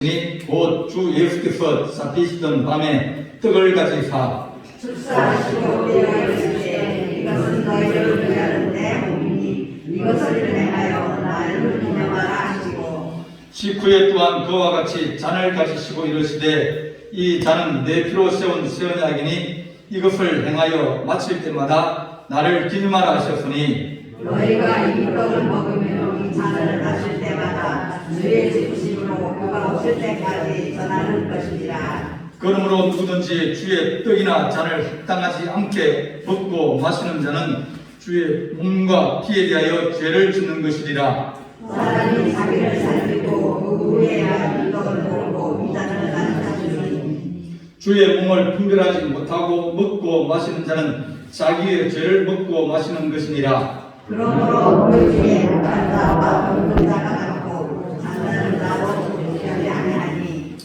곧 주 예수께서 잡히시던 밤에 떡을 가지사 축사하시고 되어있을 때 이것은 너희를 위하는 내 몸이니 이것을 행하여 나를 기념하라 하시고 식후에 또한 그와 같이 잔을 가지시고 이르시되 이 잔은 내 피로 세운 새 언약이니 이것을 행하여 마칠 때마다 나를 기념하라 하셨으니 너희가 이 떡을 먹으며 이 잔을 마실 때마다 주의 죽으심으로 그가 오실 때까지 전하는 것이니라. 그러므로 누구든지 주의 떡이나 잔을 합당하지 않게 먹고 마시는 자는 주의 몸과 피에 대하여 죄를 짓는 것이리라. 사람이 자기를 살리고 그 후에야 이 떡을 먹고 이 잔을 가져주니 주의 몸을 분별하지 못하고 먹고 마시는 자는 자기의 죄를 먹고 마시는 것이니라. 그러므로 그 중에 독한 자와 먹는 자가 많고 잠자는 자도 분별이 아니하니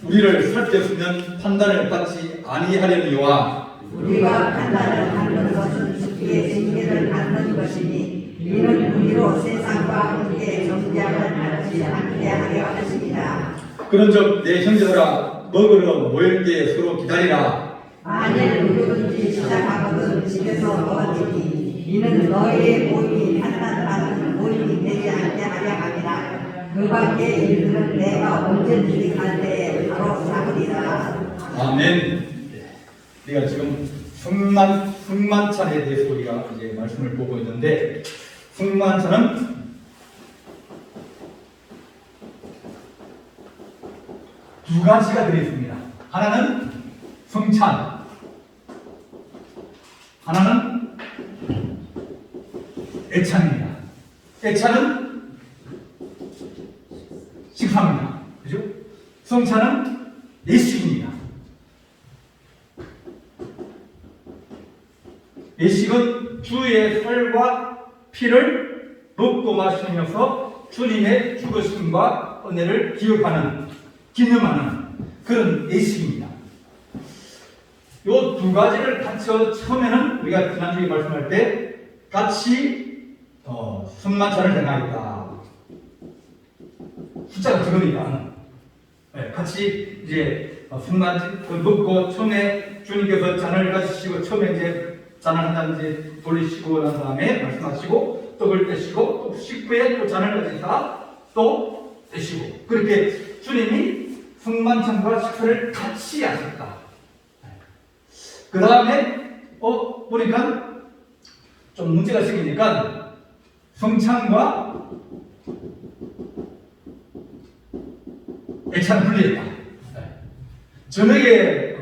우리를 살폈으면 판단을 받지 아니하려니와 우리가 판단을 받는 것은 주의 징계를 받는 것이니 이는 우리로 세상과 함께 정죄함을 받지 않게 하려 하십니다. 그런즉 내 형제들아 먹으러 모일 때 서로 기다리라. 만일 누구든지 시작하거든 집에서 먹으니 이는 너희의 모임이 판단받는 모임이 되지 않게 하려 함이라. 그 밖의 일들은 내가 언제든지 갈 때에 바로 삼으리라. 아멘. 우리가 지금 승만찬에 대해서 우리가 이제 말씀을 보고 있는데 승만찬은 두 가지가 들어있습니다. 하나는 성찬, 하나는 애찬입니다. 애찬은 식사입니다. 그죠? 성찬은 예식입니다. 예식은 주의 살과 피를 먹고 마시면서 주님의 죽으심과 은혜를 기억하는, 기념하는 그런 예식입니다. 이 두 가지를 같이 처음에는 우리가 지난주에 말씀할 때 같이 승만찬을 행하겠다. 숫자가 적으니까 같이 이제 승만찬 먹고 처음에 주님께서 잔을 가지시고 처음에 이제 잔을 한 잔 이제 돌리시고 난 다음에 말씀하시고 떡을 떼시고 또 식후에 또 잔을 가지사 또 떼시고 그렇게 주님이 승만찬과 식사를 같이 하셨다. 그 다음에 보니까 좀 문제가 생기니까 성찬과 애찬 분리했다. 저녁에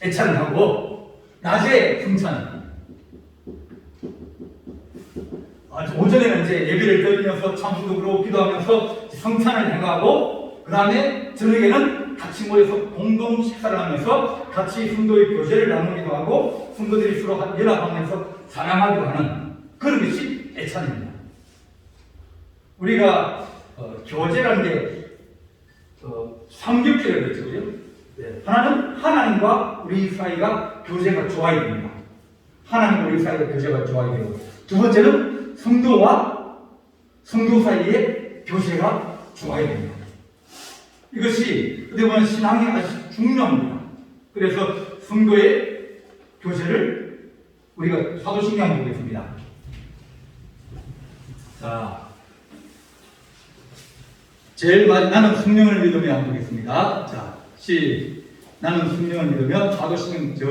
애찬을 하고 낮에 성찬. 오전에는 이제 예배를 드리면서 참수도 그러고 기도하면서 성찬을 행하고 그 다음에 저녁에는 같이 모여서 공동 식사를 하면서 같이 성도의 교제를 나누기도 하고 성도들이 서로 연합하면서 사랑하기도 하는 그런 것이 애찬입니다. 우리가 교제라는 게 삼겹살을 그랬죠, 그죠? 하나는 하나님과 우리 사이가 교제가 좋아야 됩니다. 하나님과 우리 사이가 교제가 좋아야 되고 두 번째는 성도와 성도 사이의 교제가 좋아야 됩니다. 이것이 어떻게 보면 신앙이 아주 중요합니다. 그래서 성도의 교제를 우리가 사도신경을 보겠습니다. 자, 제일 마지막 나는 성령을 믿으며 한번 보겠습니다. 자, 나는 성령을 믿으며 사도신경 저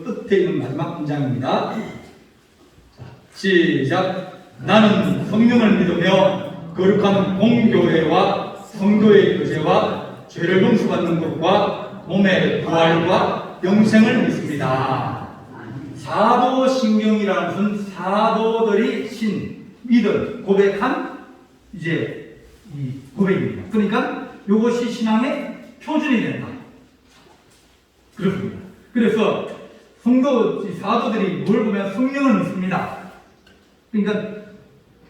끝에 있는 마지막 문장입니다. 자, 시작. 나는 성령을 믿으며 거룩한 공교회와 성도의 교제와 죄를 용서받는 것과 몸의 부활과 영생을 믿습니다. 사도신경이라는 것은 사도들이 믿은 고백한 이제 이 고백입니다. 그러니까 이것이 신앙의 표준이 된다. 그렇습니다. 그래서 사도들이 뭘 보면 성령을 믿습니다. 그러니까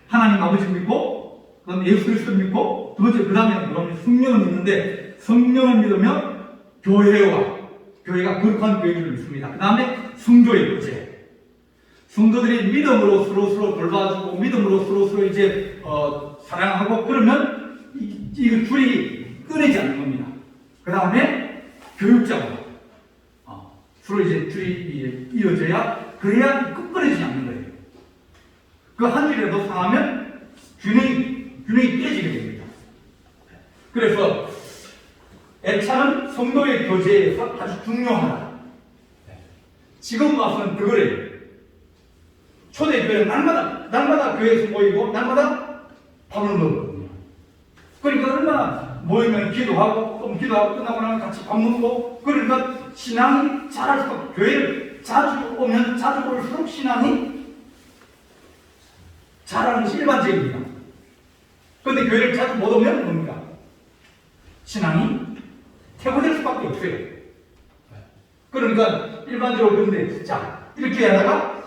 하나님 아버지 믿고 그 다음에 예수 그리스도 믿고 두 번째 그 다음에 성령을 믿는데 성령을 믿으면 교회가 거룩한 교회를 믿습니다. 그 다음에 성도의 교제. 성도들이 믿음으로 서로 돌봐주고 믿음으로 서로 이제 사랑하고 그러면 이거 둘이 끊이지 않는 겁니다. 그 다음에 교육자고 서로 이제 둘이 이어져야 그래야 끊어지지 않는 거예요. 그 한 줄이라도 상하면 균형이 깨지게 됩니다. 그래서 애차는 성도의 교제에서 아주 중요하다. 지금 와서는 그거래요. 초대교회는 날마다 교회에서 모이고 날마다 밥을 먹거든요. 그러니까 얼마나 모이면 기도하고 또 기도하고 끝나고 나면 같이 밥 먹고 그러니까 신앙이 자랄 수가 교회를 자주 오면 자주 올수록 신앙이 자라는 것이 일반적입니다. 그런데 교회를 자주 못 오면 뭡니까? 신앙이 퇴보될 수밖에 없어요. 그러니까 일반적으로 그런데 자 이렇게 하다가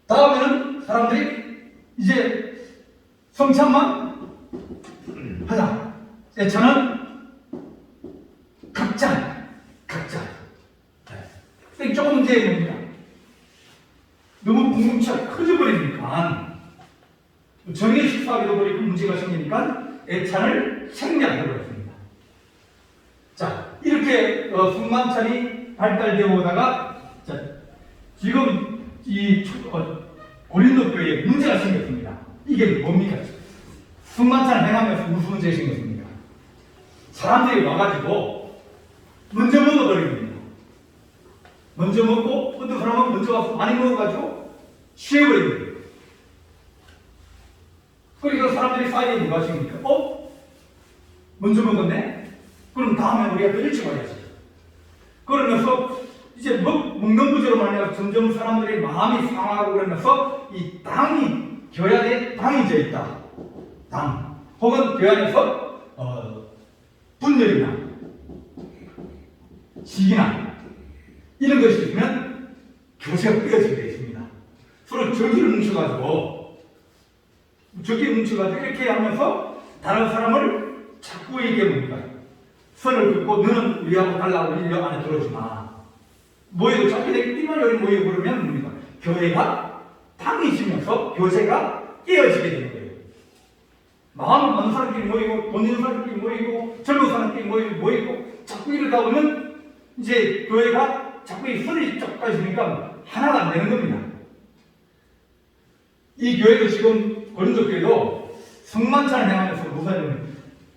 다음에는 사람들이 이제 성찬만 하자. 애차는 각자. 조금 이제 뭡니까? 너무 궁금치가 커져버리니까 정의 식사하기도 버리고 문제가 생기니까 애찬을 생략해버렸습니다. 자, 이렇게 승만찬이 발달되어 오다가 자, 지금 이 고린도 교회에 문제가 생겼습니다. 이게 뭡니까? 승만찬을 행하면서 무슨 문제가 생겼습니까? 사람들이 와가지고 먼저 먹어버립니다. 먼저 먹고 어떤 사람은 먼저 와서 많이 먹어가지고 취해버립니다. 그러니까 사람들이 사이에 누가 하십니까? 먼저 먹었네? 그럼 다음에 우리가 더 일찍 와야지. 그러면서 이제 먹는 문제로 말미암아 점점 사람들의 마음이 상하고 그러면서 이 당이 교회 당이 져 있다. 당 혹은 교회 안에서 분열이나 시기나 이런 것이 있으면 교제가 깨어지게 되어 있습니다. 서로 저기를 뭉쳐가지고 이렇게 하면서 다른 사람을 자꾸 얘기해봅니다. 선을 긋고 너는 우리하고 달라고 우리 안에 들어오지 마. 모여도 자꾸 내끼만 여기 모이고 그러면 뭡니까? 교회가 당해지면서 교제가 깨어지게 되는 거예요. 마음 많은 사람끼리 모이고 돈 있는 사람끼리 모이고 젊은 사람끼리 모이고 자꾸 이러다 보면 이제 교회가 자꾸 이 선이 쫙 가시니까 하나가 안 되는 겁니다. 이 교회도 지금 고린도 교회도 성만찬을 행하면서 무슨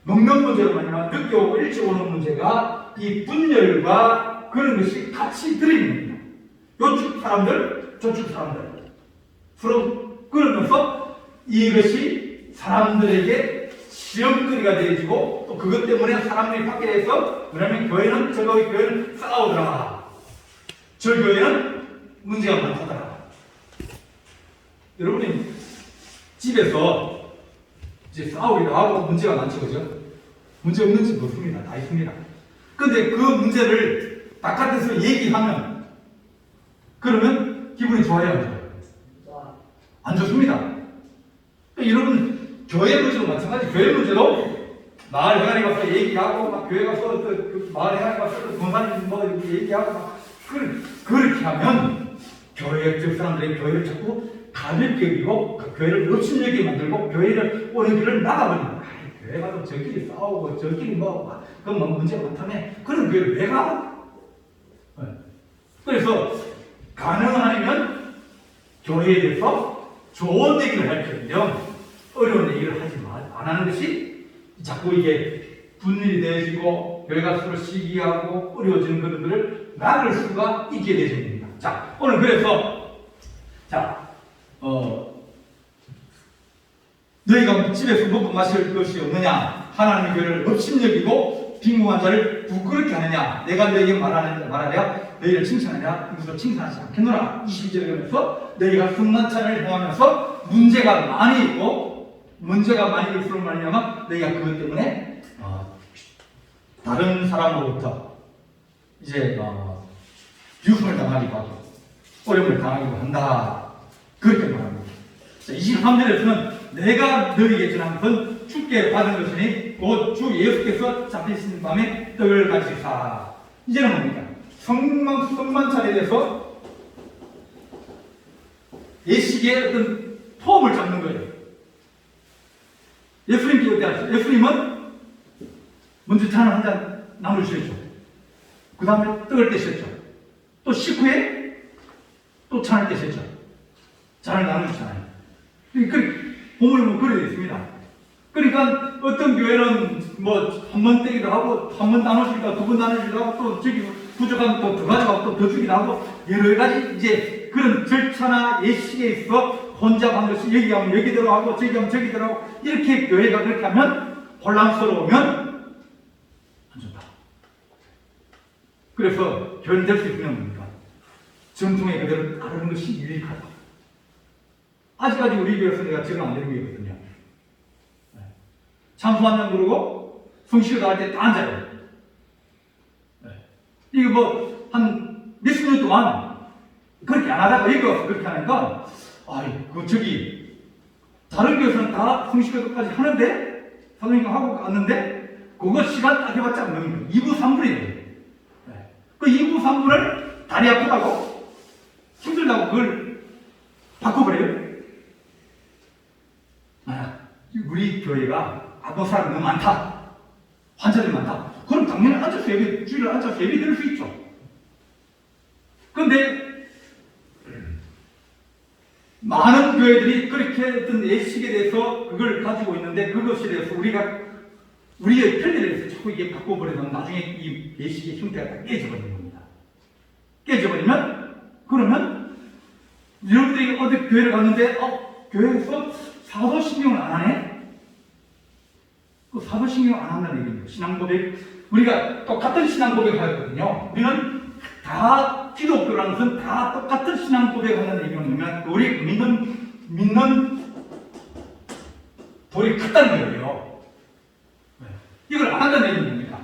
먹는 문제로 말이야 늦게 오고 일찍 오는 문제가 이 분열과 그런 것이 같이 들어있는 겁니다. 요축 사람들, 저축 사람들 서로 그러면서 이것이 사람들에게 시험거리가 되어지고 또 그것 때문에 사람들이 밖에 대해서 왜냐하면 교회는 저거의 교회는 싸우더라. 저 교회는 문제가 많다더라. 여러분이 집에서 이제 싸우기도 하고 문제가 많죠, 그죠? 문제 없는 집 없습니다. 다 있습니다. 근데 그 문제를 바깥에서 얘기하면 그러면 기분이 좋아요, 안 좋아요? 안 좋습니다. 여러분 교회 문제도 마찬가지. 교회 문제도 마을 회관에 가서 얘기하고 막 교회 가서 그 마을 회관에 가서 권사님 뭐 이렇게 얘기하고 막 그렇게 하면 교회 쪽 사람들이 교회를 자꾸 가볍게 여기고 교회를 욕심내게 만들고 교회를 오는 길을 나가버립니다. 교회 가서 저끼리 싸우고 저끼리 뭐 그건 뭐 문제가 많다며 그런 교회를 왜 가? 그래서 가능하면 교회에 대해서 좋은 얘기를 할 텐데요 어려운 얘기를 하지 안 하는 것이 자꾸 이게 분일이 되어지고 교회가 서로 시기하고 어려워지는 것들을 막을 수가 있게 되십니다. 자, 오늘 그래서 너희가 집에서 먹고 마실 것이 없느냐? 하나님의 교회를 업신여기고 빈궁한 자를 부끄럽게 하느냐? 내가 너희에게 말하랴 너희를 칭찬하랴 이것으로 칭찬하지 않겠노라. 22절에 그러면서 너희가 승만찬을 행하면서 문제가 많이 있고 문제가 많이 있을수록 말이냐면 너희가 그것 때문에 다른 사람으로부터 이제 유혹을 당하기도 하고 어려움을 당하기도 한다. 그렇게 말합니다. 23절에서는 내가 너희에게 전한 것은 주께 받은 것이니 곧 주 예수께서 잡히신 밤에 떡을 가지사. 이제는 뭡니까? 성만찬에 대해서 예식의 어떤 폼을 잡는 거예요. 예수님께 어떻게 하셨어요? 예수님은 먼저 잔을 한 잔 나누셨죠. 그 다음에 떡을 떼셨죠. 또 식후에 또 잔을 떼셨죠. 잔을 나누셨잖아요. 보면 그래 되어 있습니다. 그러니까 어떤 교회는 뭐 한 번 떼기도 하고 한 번 나누시기도 하고 두 번 나누기도 하고 또 저기 부족하면 또 더 가져가고 또 더 주기도 하고 여러 가지 이제 그런 절차나 예식에 있어 혼자 한 것이 여기 하면 여기대로 하고 저기 하면 저기대로 하고 이렇게 교회가 그렇게 하면 혼란스러우면 안 좋다. 그래서 교회는 될 수 있는 겁니까? 전통의 그대로 따르는 것이 유익하다. 아직까지 우리 교회에서 내가 지금 안 되는 거거든요. 찬송 한 장 부르고 성시도 할 때 다 앉아요. 이거 뭐 한 몇십 년 동안 그렇게 안 하다가 여기 와서 그렇게 하니까 저기 다른 교회에서는 다 성시교도까지 하는데 사장님과 하고 갔는데 그거 시간 딱 해봤자 안 됩니다. 2부 3분이에요. 그 2부 3분을 다리 아프다고 힘들다고 그걸 바꿔버려요. 우리 교회가 아픈 사람이 너무 많다. 환자들이 많다. 그럼 당연히 앉아서 예배, 주일에 앉아서 예배 드릴 수 있죠. 그런데 많은 교회들이 그렇게 어떤 예식에 대해서 그걸 가지고 있는데 그것에 대해서 우리의 편리를 위해서 자꾸 이게 바꿔버리면 나중에 이 예식의 형태가 다 깨져버리는 겁니다. 깨져버리면 그러면 여러분들이 어디 교회를 갔는데 교회에서 사도신경을 안 하네? 그 사도신경을 안 한다는 얘기입니다. 신앙고백, 우리가 똑같은 신앙고백을 하거든요. 우리는 다 기독교라는 것은 다 똑같은 신앙고백을 한다는 얘기가 뭐냐면 우리 믿는 돌이 같다는 거예요. 이걸 안 한다는 얘기는 뭡니까?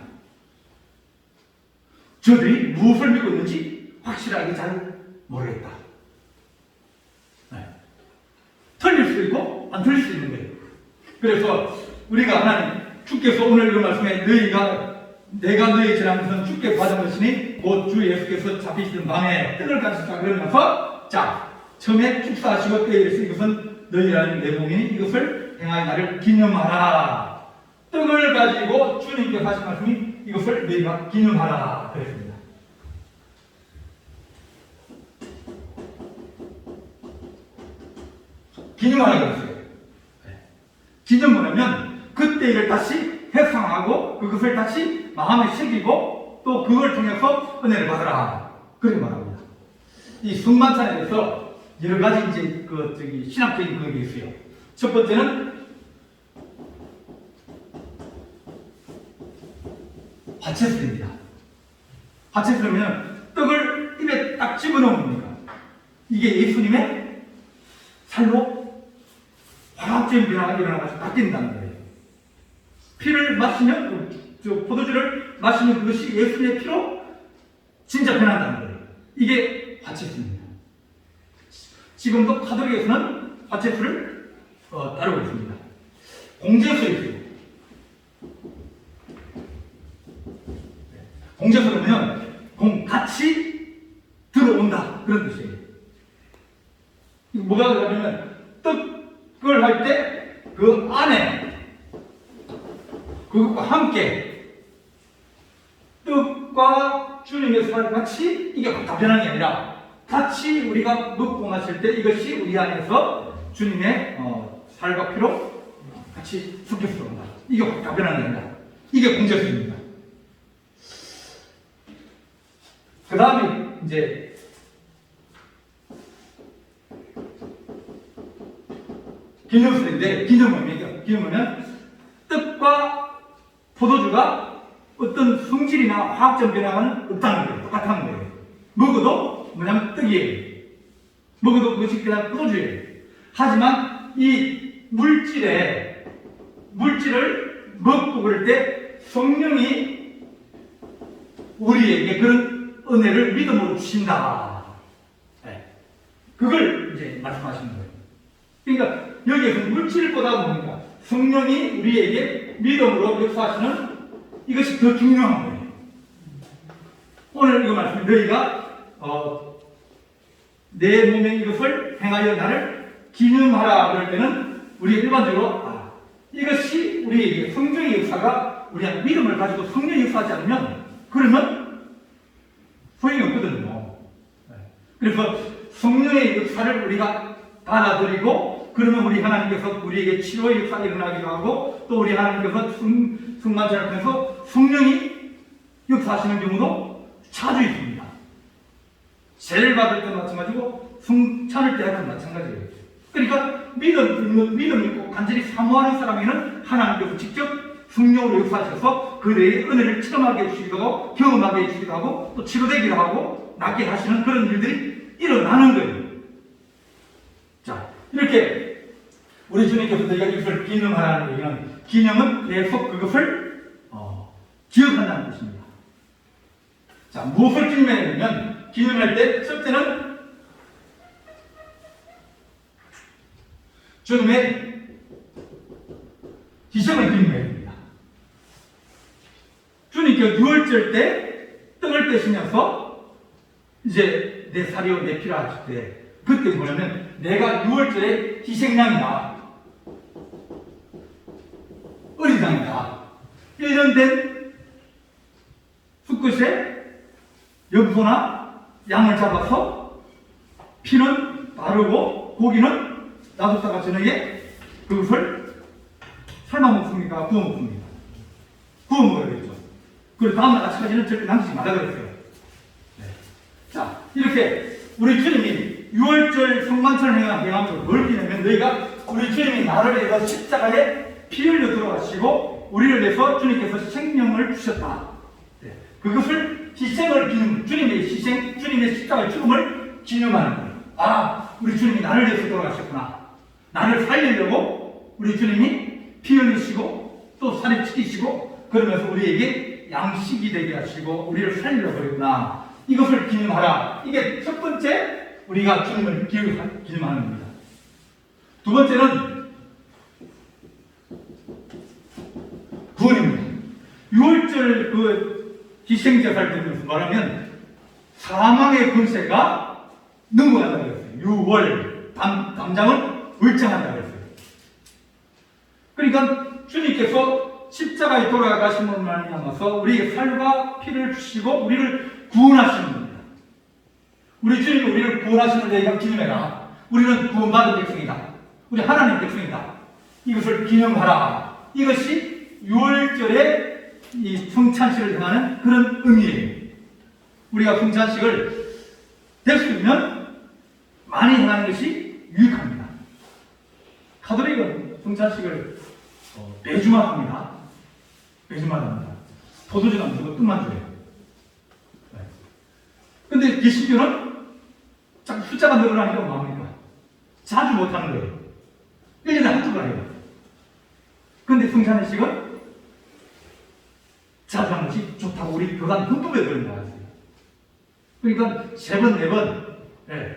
저들이 무엇을 믿고 있는지 확실하게 잘 모르겠다. 틀릴 수도 있고 안 틀릴 수 있는 거예요. 그래서 우리가 하나님 주께서 오늘 이 말씀에 내가 너희 지나면서 주께 받은 것이니 곧 주 예수께서 잡히시던 밤에 떡을 가지셨다 그러면서 처음에 축사하시고 때에서 이것은 너희라는 내 몸이니 이것을 행하여 나를 기념하라. 떡을 가지고 주님께서 하신 말씀이 이것을 너희가 기념하라 그랬습니다. 기념하라고 했어요. 기념 뭐냐면 그때를 다시 회상하고 그것을 다시 마음에 새기고 또 그걸 통해서 은혜를 받으라. 그렇게 말합니다. 이 성만찬에 대해서 여러 가지 이제 신학적인 그게 있어요. 첫 번째는 화채술입니다. 화채술이면 떡을 입에 딱 집어넣으면 뭡니까? 이게 예수님의 살로 화학적인 변화가 일어나가지고 바뀐다는 거예요. 피를 마시면, 포도주를 마시면 그것이 예수님의 피로 진짜 변한다는 거예요. 이게 화채술입니다. 지금도 카톨릭에서는 화채술을 따르고 있습니다. 공제술이에요. 공제술은 같이 들어온다 그런 뜻이에요. 뭐가 그러냐면 떡을 할 때 그 안에 그것과 함께 떡과 주님의 살과 같이 이게 다 변하는 게 아니라 같이 우리가 먹고 마실 때 이것이 우리 안에서 주님의 살과 피로 같이 섞여서 들어온다. 이게 다 변하는 게 아니라 이게 공제술입니다. 그 다음에 이제 기념술인데 기념은 떡과 포도주가 어떤 성질이나 화학적 변화는 없다는 거예요. 똑같다는 거예요. 먹어도 뭐냐면 떡이에요. 먹어도 그것이 그냥 포도주예요. 하지만 이 물질을 먹고 그럴 때 성령이 우리에게 그런 은혜를 믿음으로 주신다. 그걸 이제 말씀하시는 거예요. 그러니까 여기에서 물질보다 뭡니까? 성령이 우리에게 믿음으로 역사하시는 이것이 더 중요한 거예요. 오늘 이거 말씀, 너희가 내 몸에 이것을 행하여 나를 기념하라 그럴 때는 우리 일반적으로 이것이 우리 성령의 역사가 우리가 믿음을 가지고 성령의 역사하지 않으면 그러면 소용이 없거든요. 그래서 성령의 역사를 우리가 받아들이고 그러면 우리 하나님께서 우리에게 치료의 역사가 일어나기도 하고 또 우리 하나님께서 성만찬을 통해서 성령이 역사하시는 경우도 자주 있습니다. 세를 받을 때도 마찬가지고 성찬을 때 하여튼 마찬가지예요. 그러니까 믿음 있고 간절히 사모하는 사람에게는 하나님께서 직접 성령으로 역사하셔서 그들의 은혜를 체험하게 해주시기도 하고 경험하게 해주시기도 하고 또 치료되기도 하고 낫게 하시는 그런 일들이 일어나는 거예요. 자, 이렇게 우리 주님께서 너희가 이것을 기념하라는 얘기는 기념은 계속 그것을 기억한다는 것입니다. 자, 무엇을 기념해야 되냐면 기념할 때 첫째는 주님의 희생을 기념해야 됩니다. 주님께서 유월절 때 떡을 떼시면서 이제 내 살이요 내 피라 하실 때 그때 뭐냐면 내가 유월절에 희생양이다, 어린 양이다, 1년 된 수컷에 염소나 양을 잡아서 피는 바르고 고기는 놔뒀다가 저녁에 그것을 삶아 먹습니까? 구워 먹습니다. 구워 먹어야 되겠죠. 그리고 다음날 아침까지는 절대 남기지 말라 그랬어요. 네. 자, 이렇게 우리 주님이 6월절 성만찬을 행함으로 뭘 기냐면 너희가 우리 주님이 나를 위해서 십자가에 피 흘려 들어가시고 우리를 위해서 주님께서 생명을 주셨다. 네. 그것을 희생을 기념, 주님의 희생, 주님의 십자가의 죽음을 기념하는 거예요. 아, 우리 주님이 나를 위해서 돌아가셨구나. 나를 살리려고 우리 주님이 피 흘리시고 또 살이 찢기시고 그러면서 우리에게 양식이 되게 하시고 우리를 살리려고 그랬구나. 이것을 기념하라. 이게 첫 번째 우리가 주님을 기념하는 겁니다. 두 번째는 구원입니다. 6월절 그 희생제사를 드리면서 말하면 사망의 권세가 넘어간다고 했어요. 6월 담장을 울창한다고 했어요. 그러니까 주님께서 십자가에 돌아가심으로 말미암아서 우리에게 살과 피를 주시고 우리를 구원하시는 겁니다. 우리 주님이 우리를 구원하시는 데가 기념해라. 우리는 구원받은 백성이다. 우리 하나님 백성이다. 이것을 기념하라. 이것이 6월절에 이 성찬식을 행하는 그런 의미예요. 우리가 성찬식을 될 수 있으면 많이 행하는 것이 유익합니다. 가톨릭은 성찬식을 매주마다 합니다. 매주마다 합니다. 포도주는 안 주고 뜻만 줘요. 근데 개신교는 자꾸 숫자가 늘어나니까 뭐합니까? 자주 못하는 거예요. 1년에 한두 번 해요. 근데 성찬식은 자주 하는 것이 좋다고 우리 교단 헌법에 그런다. 그러니까 3번, 4번,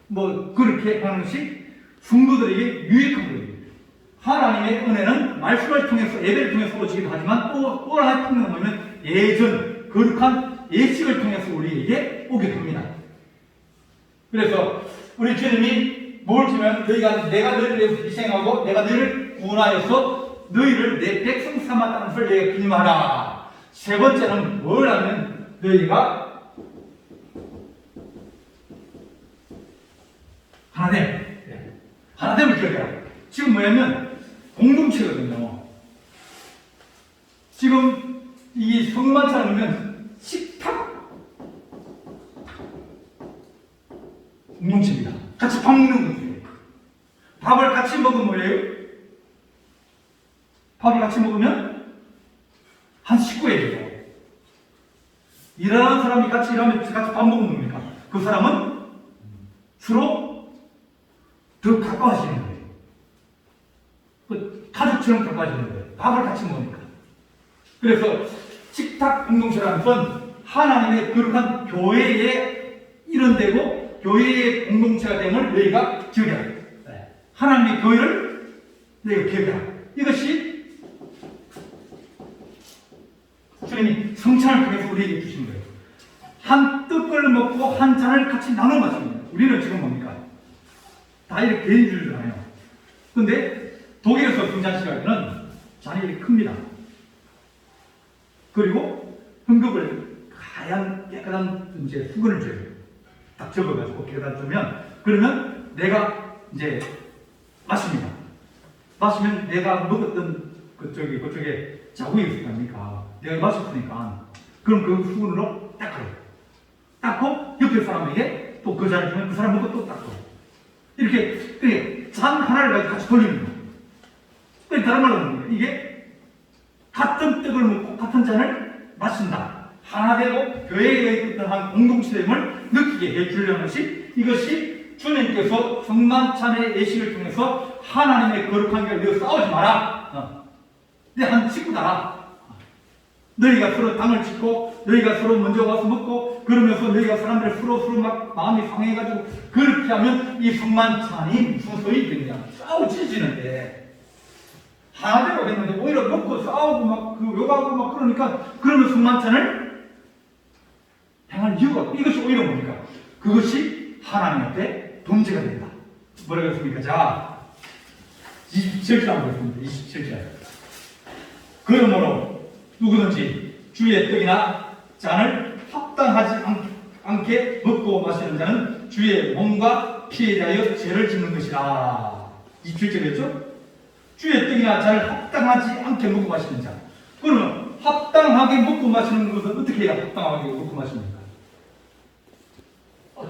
뭐 그렇게 하는 것이 성도들에게 유익한 거예요. 하나님의 은혜는 말씀을 통해서 예배를 통해서 오시기도 하지만 또 하나의 통해서 보면 예전 거룩한 예식을 통해서 우리에게 오게 됩니다. 그래서 우리 주님이 뭘 주면 내가 너희를 위해서 희생하고 내가 너희를 구원하여서 너희를 내 백성 삼았다는 것을 내가 기념하라. 세 번째는 뭘 하면 너희가 하나됨을 기억해라. 지금 뭐냐면 공동체거든요. 지금 이 성만찬을 보면 식탁 공동체입니다. 같이 밥 먹는 거예요. 밥을 같이 먹으면 뭐예요? 밥을 같이 먹으면 한 식구예요. 일하는 사람이 같이 일하면 같이 밥 먹으면 뭡니까? 그 사람은 서로 더 가까워지는 거예요. 가족처럼 가까워지는 거예요. 밥을 같이 먹으니까. 그래서 식탁 공동체라는 건 하나님의 거룩한 교회의 일원되고 교회의 공동체가 됨을 너희가 기억해라. 하나님의 교회를 너희가 기억해라. 이것이 주님이 성찬을 통해서 우리에게 주신 거예요. 한 떡을 먹고 한 잔을 같이 나눠 마십니다. 우리는 지금 뭡니까? 다 이렇게 개인주의잖아요. 근데 독일에서 성찬식할 때는 하늘이 큽니다. 그리고 흠급을 하얀 깨끗한 이제 수건을 줘요. 딱 접어가지고 깨끗한 주면, 그러면 내가 이제 마십니다. 마시면 내가 먹었던 그쪽에 자국이 있을 거 아닙니까? 내가 마셨으니까. 그럼 그 수건으로 닦아요. 닦고 옆에 사람에게 또 그 잔을 주면 그 사람 먹고 또 닦고. 이렇게 잔 하나를 가지고 같이 돌리는 거예요. 다른 말로 이게 같은 떡을 먹고 같은 잔을 마신다. 하나 되고 교회에 있던 한 공동체됨을 느끼게 해주려는 것이, 이것이 주님께서 성만찬의 예식을 통해서 하나님의 거룩한 걸 너 싸우지 마라. 내 한 친구다. 너희가 서로 당을 짓고 너희가 서로 먼저 와서 먹고 그러면서 너희가 사람들 서로 막 마음이 상해가지고 그렇게 하면 이 성만찬이 무슨 소용이 있겠냐. 싸우지지는데 하나 되고 했는데 오히려 먹고 싸우고 막 욕하고 막 그러니까, 그러면 성만찬을 행할 이유가 없고, 이것이 오히려 뭡니까? 그것이 하나님 앞에 범죄가 된다. 뭐라고 했습니까? 자, 27절 한번 보겠습니다. 27절. 그러므로 누구든지 주의 떡이나 잔을 합당하지 않게 먹고 마시는 자는 주의 몸과 피에 대하여 죄를 짓는 것이라. 27절이었죠? 주의 떡이나 잔을 합당하지 않게 먹고 마시는 자. 그러면 합당하게 먹고 마시는 것은 어떻게 해야 합당하게 먹고 마십니까?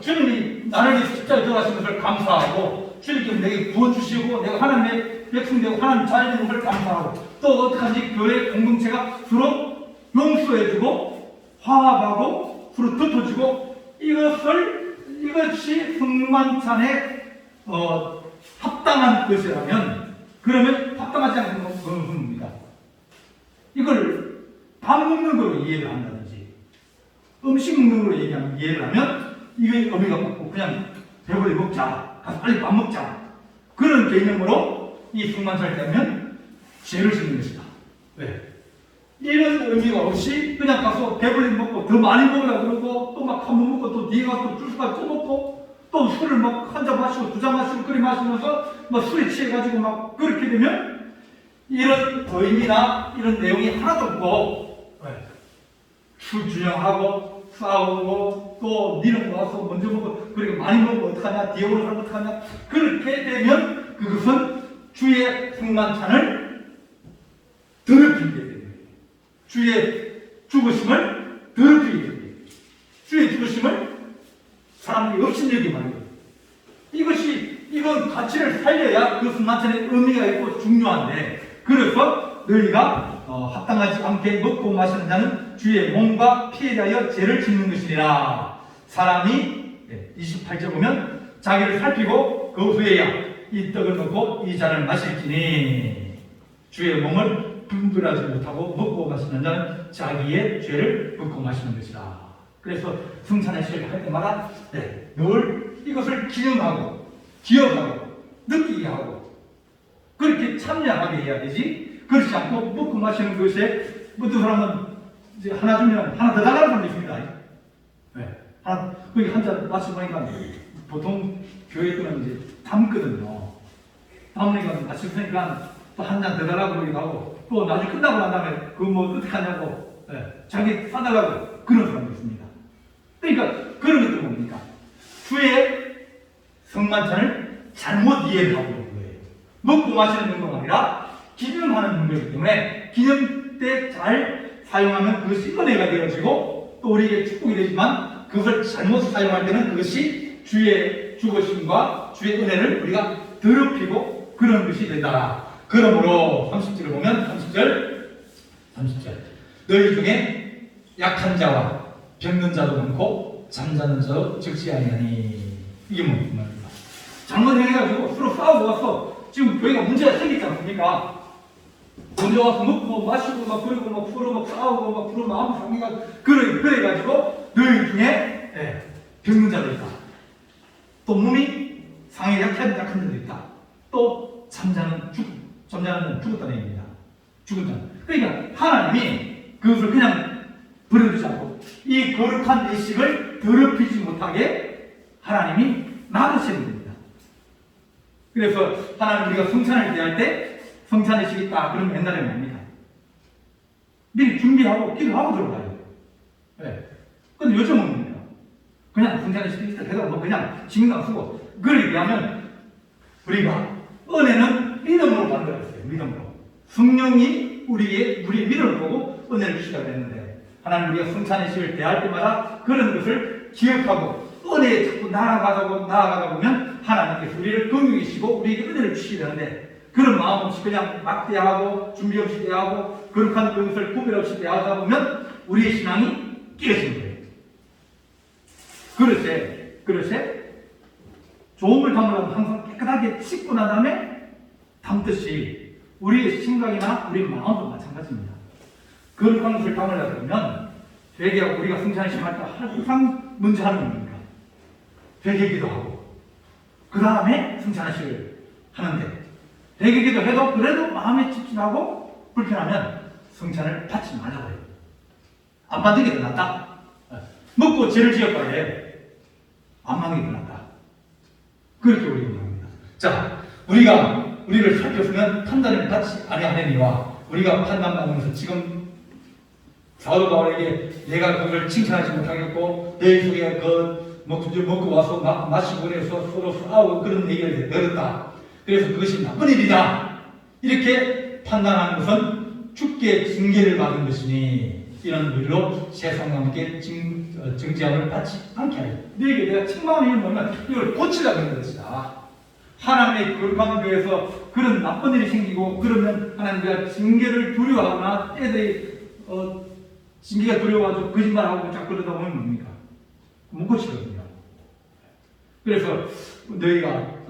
주님이 나를 십자가에 들어가신 것을 감사하고, 주님께서 내게 부어주시고 내가 하나님의 백성되고 하나님 자녀되는 것을 감사하고, 또 어떡하지? 교회 공동체가 서로 용서해주고 화합하고 서로 덮어주고, 이것이 성만찬에 합당한 것이라면, 그러면 합당하지 않은 것은 뭡니까? 이걸 밥 먹는 거로 이해를 한다든지 음식 먹는 거로 이해를 하면 이게 의미가 없고, 그냥 배불리 먹자, 가서 빨리 밥 먹자, 그런 개념으로 이 성만찬을 때면 죄를 짓는 것이다. 왜? 이런 의미가 없이 그냥 가서 배불리 먹고 더 많이 먹으려고 그러고, 또 막 한 번 먹고 또 뒤에 가서 주스까지 또 먹고 또 술을 막 한 잔 마시고 두 잔 마시고 그리 마시면서 막 술에 취해가지고 막 그렇게 되면 이런 의미나 이런 내용이 하나도 없고, 술 주정하고 싸우고 또 니는 와서 먼저 먹고 그리고 많이 먹으면 어떡하냐, 뒤에 오는 사람 어떡하냐, 그렇게 되면 그것은 주의 성만찬을 더럽히게 되는 거예요. 주의 죽으심을 더럽히게 되는 거예요. 주의 죽으심을 사람들이 업신여기만 해요. 이건 가치를 살려야 그 성만찬의 의미가 있고 중요한데, 그래서 너희가 합당하지 않게 먹고 마시는 자는 주의 몸과 피에 대하여 죄를 짓는 것이니라. 사람이 28절 보면 자기를 살피고 그 후에야 이 떡을 먹고 이 잔을 마실지니, 주의 몸을 분별하지 못하고 먹고 마시는 자는 자기의 죄를 먹고 마시는 것이라. 그래서 성찬의 시를 할 때마다 늘 이것을 기념하고 기억하고 느끼게 하고 그렇게 참여하게 해야 되지, 그렇지 않고 먹고 마시는 것에 어떤 사람은 이제 하나 주면 하나 더 달라는 사람도 있습니다. 하나, 거기 한 잔 마시고 나니까 보통 교회 거는 이제 담거든요. 담으니까 마시니까 또 한 잔 더 달라고 그러기도 하고, 또 나중에 끝나고 난 다음에 그거 뭐 어떻게 하냐고 자기 사달라고 그런 사람도 있습니다. 그러니까 그런 것도 뭡니까? 주의 성만찬을 잘못 이해를 하고 있는 거예요. 먹고 마시는 정도가 아니라 기념하는 정도이기 때문에 기념 때 잘 사용하면 그것이 은혜가 되어지고 또 우리에게 축복이 되지만, 그것을 잘못 사용할 때는 그것이 주의 죽으심과 주의 은혜를 우리가 더럽히고 그런 것이 된다. 그러므로 30절을 보면 30절 너희 중에 약한 자와 병든 자도 많고 잠자는 자도 적지 아니하니. 이게 무슨 말입니까? 잘못 해가지고 서로 싸우고 와서 지금 교회가 문제가 생기지 않습니까? 먼저 와서 먹고 마시고 막 그러고 막 서로 막 싸우고 막 서로 마음 상해가 그래가지고 너희 중에 병든 자도 있다. 또 몸이 상해 약한 자도 있다. 또 잠자는 죽었다는 얘기입니다. 죽은 자. 그러니까 하나님이 그것을 그냥 버려두지 않고 이 거룩한 예식을 더럽히지 못하게 하나님이 놔두셔야 됩니다. 그래서 하나님 우리가 성찬을 대할 때 성찬의식이 있다. 그러면 옛날에는 뭡니까? 미리 준비하고 기도하고 들어가요. 네. 근데 요즘은 뭡니까? 그냥 성찬의식이 있다. 그래서 뭐 그냥 신경 쓰고. 그러기 위하면 우리가 은혜는 믿음으로 만들었어요. 믿음으로. 성령이 우리의 믿음을 보고 은혜를 주시다 그랬는데 하나님 우리가 성찬의식을 대할 때마다 그런 것을 기억하고 은혜에 자꾸 나아가다 보면 하나님께서 우리를 긍휼히시고 우리에게 은혜를 주시게 되는데 그런 마음 없이 그냥 막 대하고 준비 없이 대하고 거룩한 것을 구별 없이 대하다 보면 우리의 신앙이 깨지는 거예요. 그릇에 좋은 물 담으려면 항상 깨끗하게 씻고 난 다음에 담듯이 우리의 생각이나 우리 마음도 마찬가지입니다. 거룩한 것을 담으려고 하면 되게 우리가 성찬의식 할 때 항상 먼저 하는 겁니다. 되게 기도하고 그 다음에 성찬의식을 하는데 되게 기도해도 그래도 마음에 집중하고 불편하면 성찬을 받지 말라고 해요. 안 받는 게 더 낫다. 먹고 죄를 지었다에 안 받는 게 더 낫다. 그렇게 우리가 말합니다. 자, 우리를 살폈으면 판단을 받지 아니하느니와 우리가 판단받으면서 지금 사도 바울에게 내가 그걸 칭찬하지 못하겠고 내 속에 먹고 와서 마시고 그래서 서로 싸우고 그런 얘기를 들었다. 그래서 그것이 나쁜 일이다. 이렇게 판단하는 것은 죽게 징계를 받은 것이니 이런 일로 세상과 함께 정죄함을 받지 않게 하여 너에게 내가 책망하는 이유는 뭐냐면 이걸 고치려고 하는 것이다. 하나님의 거룩한 교회에서 그런 나쁜 일이 생기고 그러면 하나님과 징계를 두려워하거나 애들이 징계가 두려워가지고 거짓말하고 자꾸 그러다 보면 뭡니까? 못 고치거든요. 그래서 너희가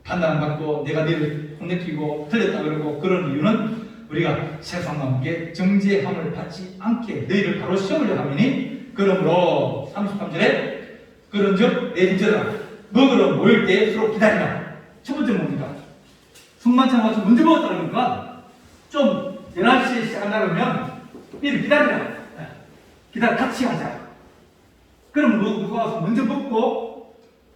판단 안 받고 내가 너희를 혼내키고 틀렸다 그러고 그런 이유는 우리가 세상과 함께 정죄함을 받지 않게 너희를 바로 세우려 함이니 그러므로 33절에 그런즉 내 형제들아 먹으러 모일 때 서로 기다리라. 첫 번째 뭡니까? 성만찬 와서 먼저 먹었다는 거니까 좀 11시에 시작한다 그러면 미리 기다리라. 같이 하자. 그럼 누가 와서 먼저 먹고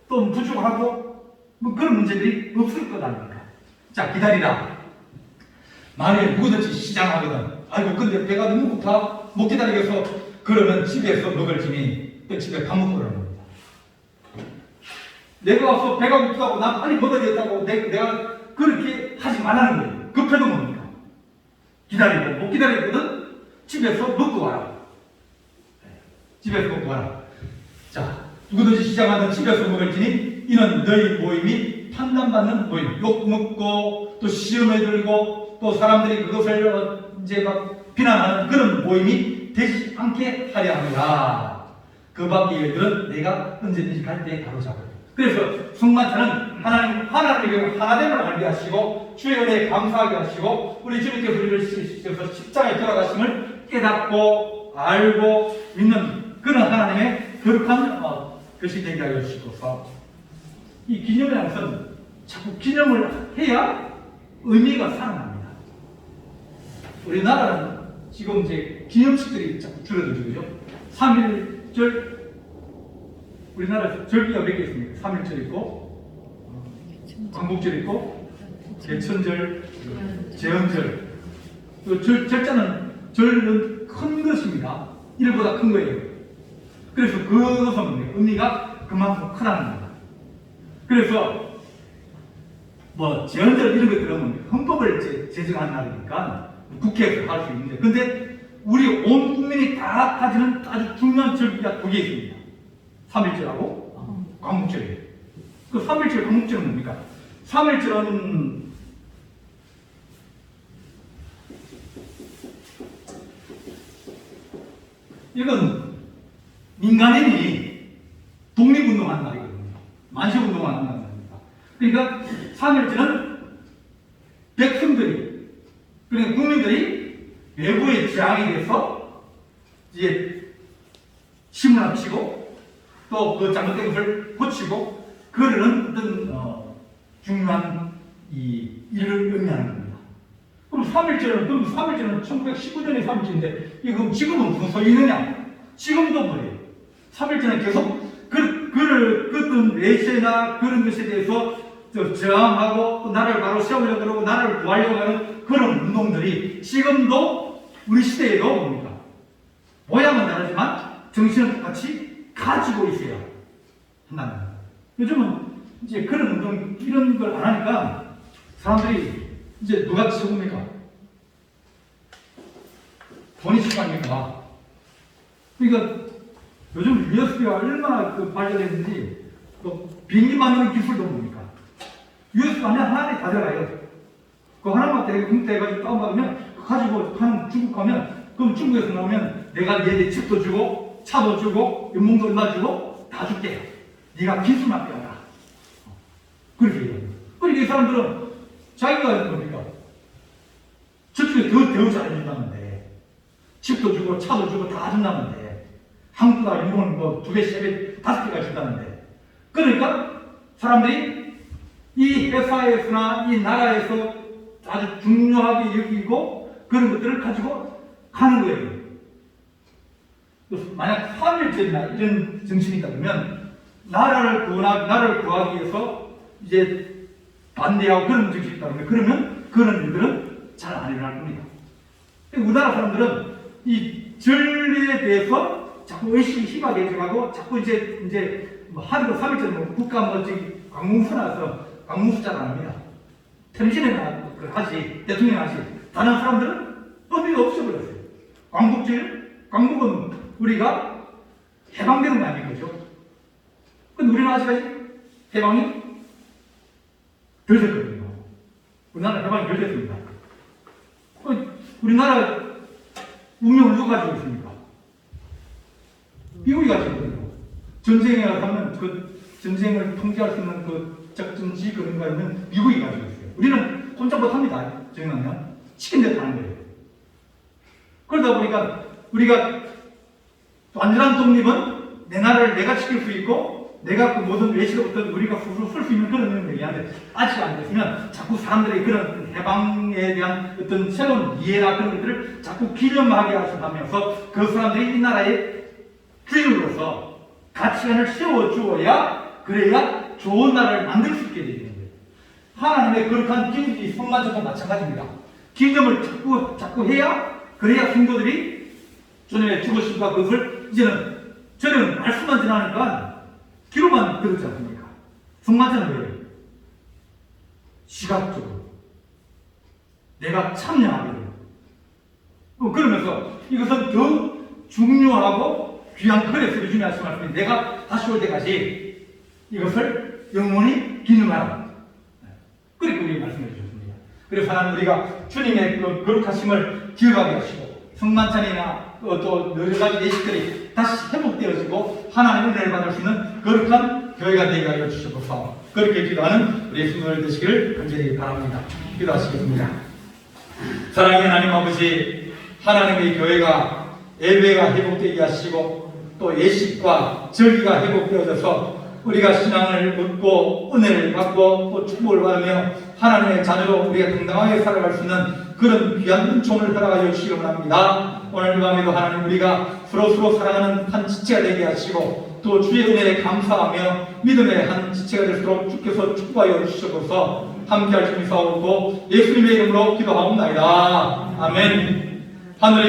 또 부족하고 뭐 그런 문제들이 없을 것 아닙니까? 자, 기다리라. 만약에 누구든지 시장하거든. 아이고 근데 배가 너무 고파 못 기다리겠어. 그러면 집에서 먹을 지니 그 집에 밥 먹고 그러는 겁니다. 내가 와서 배가 고프다고 난 빨리 먹어야겠다고 내가 그렇게 하지 말라는 거예요. 급해도 뭡니까? 기다리고 못 기다리거든 집에서 먹고 와라. 집에서 먹고 와라. 자, 누구든지 시장하든 집에서 먹을지니 이는 너희 모임이 판단받는 모임. 욕 먹고 또 시험에 들고 또 사람들이 그것을 이제 막 비난하는 그런 모임이 되지 않게 하려 합니다. 그 밖의 일들은 내가 언제든지 갈 때 바로잡아요. 그래서 성만찬은 하나님의 하나됨을 알게 하시고 주의 은혜에 감사하게 하시고 우리 주님께서 우리를 시켜서 십자가에 돌아가심을 깨닫고 알고 믿는 그런 하나님의 거룩한 것이 되게 하여 주시고서 이 기념이라는 것은 자꾸 기념을 해야 의미가 살아납니다. 우리나라는 지금 이제 기념식들이 자꾸 줄어들죠. 3.1절 우리나라 절기가 몇 개 있습니까? 3.1절 있고 광복절 있고 개천절, 제헌절. 절은 큰 것입니다. 일보다 큰 거예요. 그래서 그것은 의미가 그만큼 크다는 겁니다. 그래서 뭐 제헌절 이런 것들은 헌법을 제정한 날이니까 국회에서 할 수 있는데 근데 우리 온 국민이 다 가지는 아주 중요한 절기가 두 개 있습니다. 3.1절하고 광복절이에요. 그 3.1절 광복절은 뭡니까? 3.1절은 이건 민간인이 독립운동하는 날이거든요. 만세운동하는 날입니다. 그러니까 3.1절은 백성들이 그러니까 국민들이 외부의 재앙이 돼서 이제 힘을 합치고 또 그 잘못된 것을 고치고 그러는 어떤 중요한 이 일을 의미하는 겁니다. 그럼 3.1절은 1919년에 3.1절인데 이거 지금은 무슨 소리 있느냐? 지금도 뭐예요? 3.1절은 계속 어떤 외세나 그런 것에 대해서 저항하고 또 나를 바로 세우려고 그러고 나를 구하려고 하는 그런 운동들이 지금도 우리 시대에도 뭡니까? 모양은 다르지만 정신은 똑같이 가지고 있어야 한다는 거예요. 요즘은 이제 그런 운동, 이런 걸 안 하니까 사람들이 이제 누가 최고입니까? 돈이 최고입니까? 그러니까 요즘 USB가 얼마나 발전했는지 비행기 만드는 기술도 뭡니까? USB 안에 하나에 다 들어가요. 그 하나만 해가지고 다운받으면 가지고 하는 중국 가면 그럼 중국에서 나오면 내가 얘네 집도 주고 차도 주고 연봉도 얼마 주고 다 줄게요. 네가 기술만 배워라. 그렇게 해요. 그러니까 이 사람들은 자기가 뭡니까? 저쪽에 더 잘해준다는데 집도 주고 차도 주고 다 준다는데 한국가 연봉은 뭐 2배, 3배, 5배가 준다는데 그러니까 사람들이 이 회사에서나 이 나라에서 아주 중요하게 여기고 그런 것들을 가지고 가는 거예요. 만약 화밀죄나 이런 정신이 있다 그러면 나라를 구하기 위해서 이제 반대하고 그런 정신이 있다 그러면 그런 일들은 잘 안 일어날 겁니다. 우리나라 사람들은 이 진리에 대해서 자꾸 의식이 희박해져가고 자꾸 이제 뭐 하루로 3일째 뭐 국가 뭐 저기 광문수 나서 광문수 잘 안 합니다. 텔레비전에나 하지 대통령 하지 다른 사람들은 의미가 없어버렸어요. 광복은 우리가 해방되는 거 아닌 거죠. 근데 우리는 아직까지 해방이 덜 됐거든요. 우리나라 해방이 덜 됐습니다. 우리나라 운명을 누가 가지고 있습니까? 미국이 가지고 있거든요. 전쟁에 가면 그 전쟁을 통제할 수 있는 그 작전지 그런 거는 미국이 가지고 있어요. 우리는 꼼짝 못합니다. 정하면 시킨 대로 하는 거예요. 그러다 보니까 우리가 완전한 독립은 내 나라를 내가 지킬 수 있고 내가 그 모든 외식으로부터 우리가 스스로 쓸 수 있는 그런 능력이한데 아직 안 됐으면 자꾸 사람들이 그런 해방에 대한 어떤 새로운 이해나 그런 것들을 자꾸 기념하게 하면서 그 사람들이 이 나라의 주인으로서 가치관을 세워주어야 그래야 좋은 나라를 만들 수 있게 되는 거예요. 하나님의 거룩한 기준이 성만전도 마찬가지입니다. 기념을 자꾸 해야 그래야 성도들이 전에 죽으신가 그것을 이제는 저는 말씀만 지나니까 기로만 들었지 않습니까? 성만전은 왜? 시각적으로 내가 참여하게 돼요. 그러면서 이것은 더 중요하고 귀한 그래서 요즘에 하신 말씀이 내가 다시 올 때까지 이것을 영원히 기념하라. 그렇게 우리 말씀해 주셨습니다. 그래서 하나님 우리가 주님의 그 거룩하심을 기억하게 하시고 성만찬이나 또 여러 가지 예식들이 다시 회복되어지고 하나님의 은혜를 받을 수 있는 거룩한 교회가 되게 하여 주시옵소서. 그렇게 기도하는 우리 성도들 되시기를 간절히 바랍니다. 기도하시겠습니다. 사랑의 하나님 아버지, 하나님의 교회가 예배가 회복되게 하시고 또 예식과 절기가 회복되어져서 우리가 신앙을 얻고 은혜를 받고 또 축복을 받으며 하나님의 자녀로 우리가 당당하게 살아갈 수 있는 그런 귀한 은총을 허락하여 주시기 원합니다. 오늘 밤에도 하나님 우리가 서로 사랑하는 한 지체가 되게 하시고 또 주의 은혜에 감사하며 믿음의 한 지체가 될수록 주께서 축복하여 주시옵소서. 함께할 수 있사오고 예수님의 이름으로 기도하옵나이다. 아멘. 하늘의